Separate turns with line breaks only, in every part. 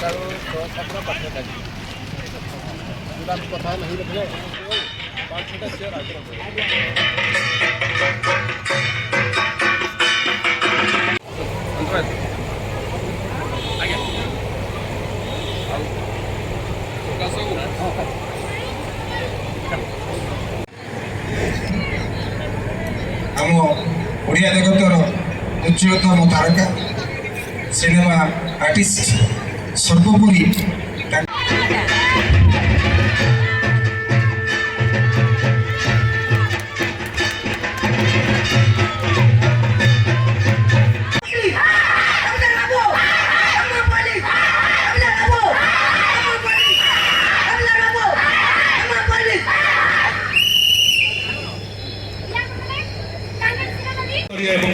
सतरा पाठ कथा नहीं रखे 5-6टा चेयर आगे
आम ओडिया जगतर उच्चतम तारका सिनेमा आर्टिस्ट सर्वोपरि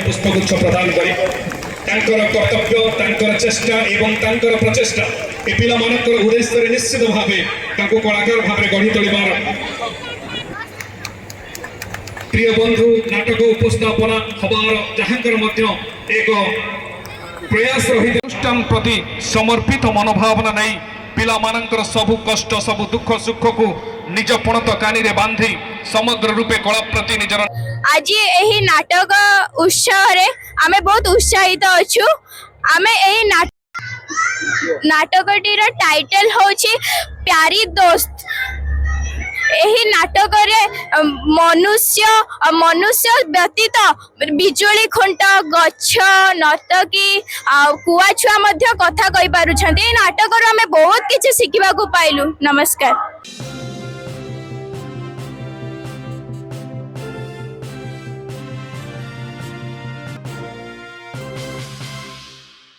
पुष्पगुच्छ प्रदान करी कर्तव्य चेष्टा एवं प्रचेषा ए पिला उद्देश्य निश्चित भाव कलाकार भाव गढ़ी तोड़बार प्रिय बंधु नाटक उपस्थापना हबार जहां एक प्रयास रही अनुष्ठान प्रति समर्पित मनोभावना नहीं पिला मानकर सबु कष्ट सबु दुख सुख को निज पणत कानी रे बांधी समग्र रूपे कला प्रति निजर
आज यही नाटक उत्सव रे आमे बहुत उत्साहित अच्छु आमे यही नाटकटीर टाइटल होची प्यारी दोस्त यही नाटक रे मनुष्य व्यतीत बिजुली खुंट गछ नर्तकी कुआ छुआ मध्य कथा कहि पारुछन्ते नाटक रे आमे बहुत किछि सिखिबा को पाइलु। नमस्कार।